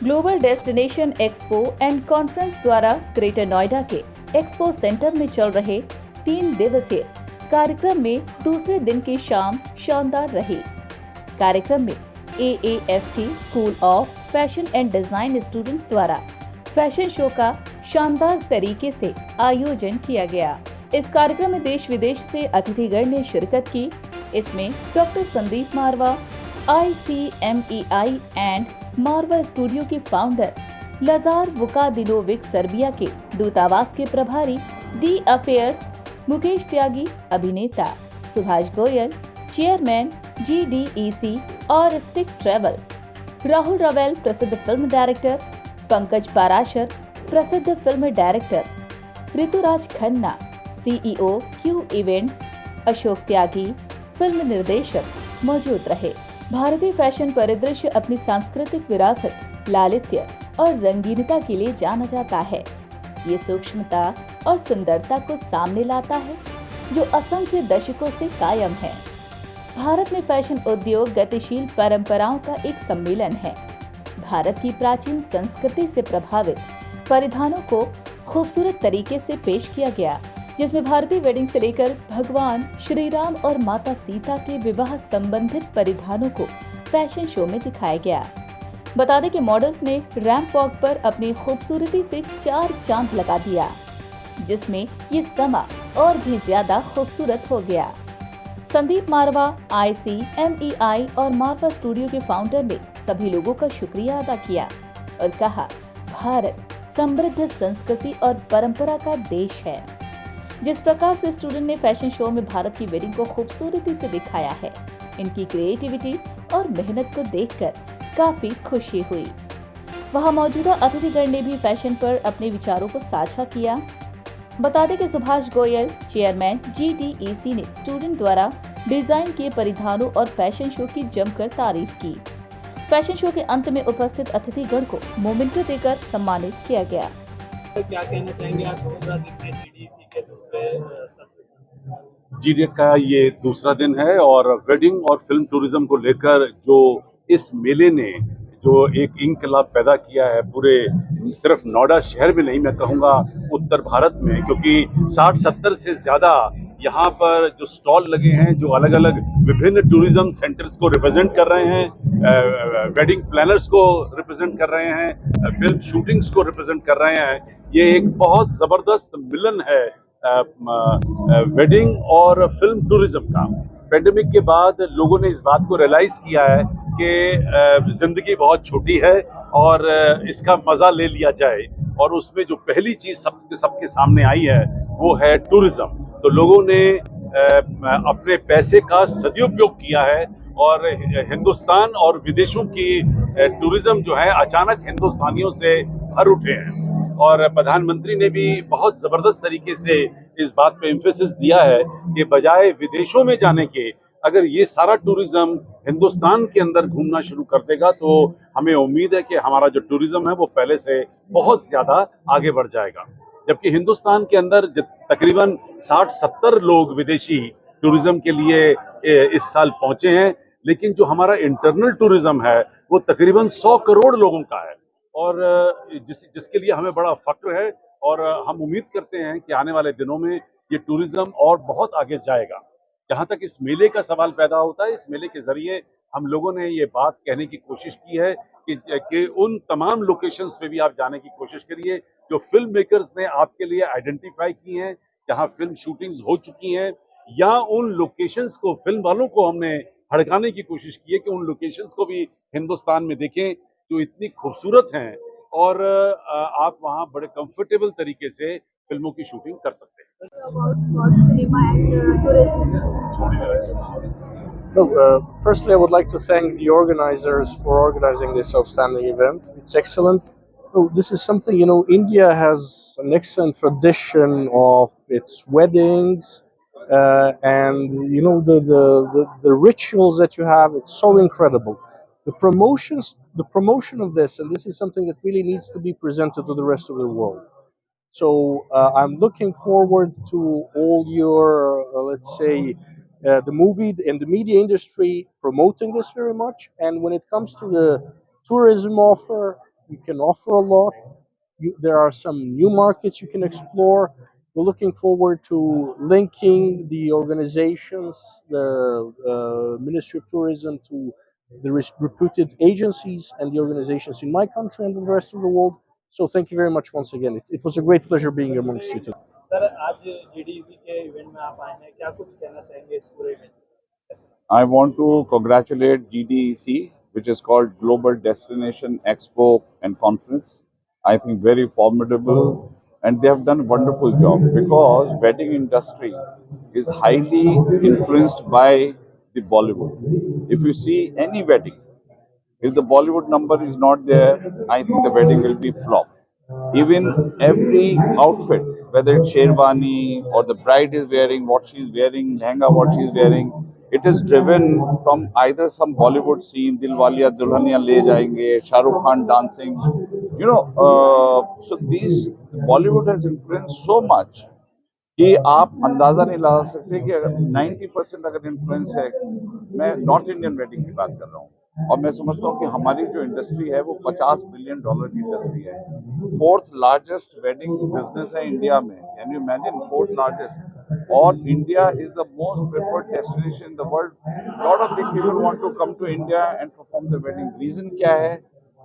Global destination expo and conference द्वारा greater Noida के expo centre में चल रहे 3 दिवसीय कार्यक्रम में दूसरे दिन की शाम शानदार रही। कार्यक्रम में AAFT school of fashion and design students द्वारा फैशन शो का शानदार तरीके से आयोजन किया गया। इस कार्यक्रम में देश विदेश से अतिथिगण ने शिरकत की। इसमें doctor Sandeep Marwah, ICMEI and Marwah studio के फाउंडर, लजार वुकादिनोविक सर्बिया के दूतावास के प्रभारी, डी अफेयर्स मुकेश त्यागी, अभिनेता सुभाष गोयल, चेयरमैन GDEC और स्टिक ट्रेवल, राहुल रवेल प्रसिद्ध फिल्म डायरेक्टर, पंकज पाराशर प्रसिद्ध film director, Rituraj Khanna CEO Q events, Ashok Tyagi film निर्देशक मौजूद रहे। भारतीय फैशन परिदृश्य अपनी सांस्कृतिक विरासत, लालित्य और रंगीनता के लिए जाना जाता है। ये सूक्ष्मता और सुंदरता को सामने लाता है जो असंख्य दशकों से कायम है। भारत में फैशन उद्योग गतिशील परंपराओं का एक सम्मेलन है। भारत की प्राचीन संस्कृति से प्रभावित परिधानों को खूबसूरत तरीके से पेश किया गया, जिसमें भारतीय वेडिंग से लेकर भगवान श्री राम और माता सीता के विवाह संबंधित परिधानों को फैशन शो में दिखाया गया। बता दें कि मॉडल्स ने रैंप वॉक पर अपनी खूबसूरती से 4 चांद लगा दिया, जिसमें ये समा और भी ज्यादा खूबसूरत हो गया। संदीप मारवा, ICMEI और मारवा स्टूडियो के फाउंडर ने सभी लोगों का शुक्रिया अदा किया और कहा, भारत समृद्ध संस्कृति और परंपरा का देश है। जिस प्रकार से स्टूडेंट ने फैशन शो में भारत की वेडिंग को खूबसूरती से दिखाया है, इनकी क्रिएटिविटी और मेहनत को देखकर काफी खुशी हुई। वहां मौजूदा अतिथिगण ने भी फैशन पर अपने विचारों को साझा किया। बता दें कि सुभाष गोयल, चेयरमैन GDEC ने स्टूडेंट द्वारा डिजाइन किए परिधानों और फैशन शो की जमकर तारीफ की। फैशन शो के अंत में उपस्थित अतिथिगण को मोमेंटो देकर सम्मानित किया गया। क्या कहना चाहेंगे आप? दूसरा दिन के GDEC के दूसरे GDEC का ये दूसरा दिन है और वेडिंग और फिल्म टूरिज्म को लेकर जो इस मेले ने जो एक इंकलाब पैदा किया है पूरे सिर्फ नोएडा शहर में नहीं, मैं कहूँगा उत्तर भारत में, क्योंकि 60-70 से ज़्यादा यहाँ पर जो स्टॉल लगे हैं जो अलग अलग विभिन्न टूरिज्म सेंटर्स को रिप्रेजेंट कर रहे हैं, वेडिंग प्लानर्स को रिप्रेजेंट कर रहे हैं, फिल्म शूटिंग्स को रिप्रेजेंट कर रहे हैं। ये एक बहुत ज़बरदस्त मिलन है वेडिंग और फिल्म टूरिज्म का। पेंडेमिक के बाद लोगों ने इस बात को रियलाइज किया है कि जिंदगी बहुत छोटी है और इसका मजा ले लिया जाए, और उसमें जो पहली चीज सबके सामने आई है वो है टूरिज्म। तो लोगों ने अपने पैसे का सदुपयोग किया है और हिंदुस्तान और विदेशों की टूरिज्म जो है अचानक हिंदुस्तानियों से भर उठे हैं। और प्रधानमंत्री ने भी बहुत जबरदस्त तरीके से इस बात पे एम्फेसिस दिया है कि बजाय विदेशों में जाने के अगर ये सारा टूरिज्म हिंदुस्तान के अंदर घूमना शुरू कर देगा तो हमें उम्मीद है कि हमारा जो टूरिज्म है वो पहले से बहुत ज्यादा आगे बढ़ जाएगा। जबकि हिंदुस्तान के अंदर तकरीबन 60-70 लोग विदेशी टूरिज्म के लिए इस साल पहुंचे हैं, लेकिन जो हमारा इंटरनल टूरिज्म है वो तकरीबन 100 करोड़ लोगों का है और जिसके लिए हमें बड़ा फक्र है। और हम उम्मीद करते हैं कि आने वाले दिनों में ये टूरिज्म और बहुत आगे जाएगा। जहाँ तक इस मेले का सवाल पैदा होता है, इस मेले के जरिए हम लोगों ने ये बात कहने की कोशिश की है कि उन तमाम लोकेशंस पे भी आप जाने की कोशिश करिए जो फिल्म मेकर्स ने आपके लिए आइडेंटिफाई की हैं, जहाँ फिल्म शूटिंग्स हो चुकी हैं, या उन लोकेशंस को फिल्म वालों को हमने भड़काने की कोशिश की है कि उन लोकेशंस को भी हिंदुस्तान में देखें जो इतनी खूबसूरत हैं और आप वहाँ बड़े कंफर्टेबल तरीके से फिल्मों की शूटिंग कर सकते हैं। Firstly, I would like to thank the organizers for organizing this outstanding event. It's excellent. This is something, India has an excellent tradition of its weddings, and the rituals that you have. It's so incredible. The promotion of this, and this is something that really needs to be presented to the rest of the world. So I'm looking forward to all your, let's say, the movie and the media industry promoting this very much. And when it comes to the tourism offer, You can offer a lot. There are some new markets you can explore. We're looking forward to linking the organizations, the Ministry of Tourism, to the reputed agencies and the organizations in my country and in the rest of the world. So thank you very much once again. It was a great pleasure being amongst you today. Sir आज GDC के event में आप आए हैं, क्या कुछ कहना चाहेंगे इस पूरे इवेंट में? I want to congratulate GDEC, which is called Global Destination Expo and Conference. I think very formidable, and they have done a wonderful job because wedding industry is highly influenced by the Bollywood. If you see any wedding, if the Bollywood number is not there, I think the wedding will be flop. Even every outfit, whether it's sherwani or the bride is wearing what she is wearing, lehenga what she is wearing, it is driven from either some Bollywood scene, Dilwaliya Dulhaniya Le Jayenge, Shah Rukh Khan dancing. So these Bollywood has influenced so much कि आप अंदाजा नहीं लगा सकते कि अगर 90% अगर influence है, मैं नॉर्थ इंडियन वेडिंग की बात कर रहा हूँ, और मैं समझता हूँ कि हमारी जो इंडस्ट्री है वो $50 बिलियन की इंडस्ट्री है, 4th लार्जेस्ट वेडिंग बिजनेस है इंडिया में, can you imagine 4th largest, और India is the most preferred destination in the world. Lot of big people want to come to India and perform the wedding. Reason क्या है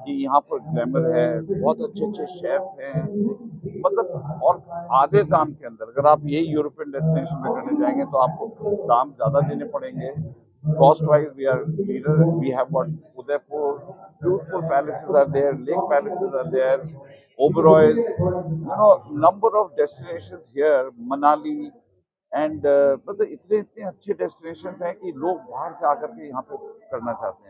कि यहाँ पर glamour है, बहुत अच्छे अच्छे शेफ हैं, मतलब, और आधे दाम के अंदर अगर आप यही यूरोपियन डेस्टिनेशन में करने जाएंगे तो आपको दाम ज़्यादा देने पड़ेंगे। Cost wise we are leader, we have got Udaipur, beautiful palaces are there, lake palaces are there, Oberois, number of destinations here, Manali and मतलब इतने इतने अच्छे डेस्टिनेशंस हैं कि लोग बाहर से आकर के यहाँ पे करना चाहते हैं।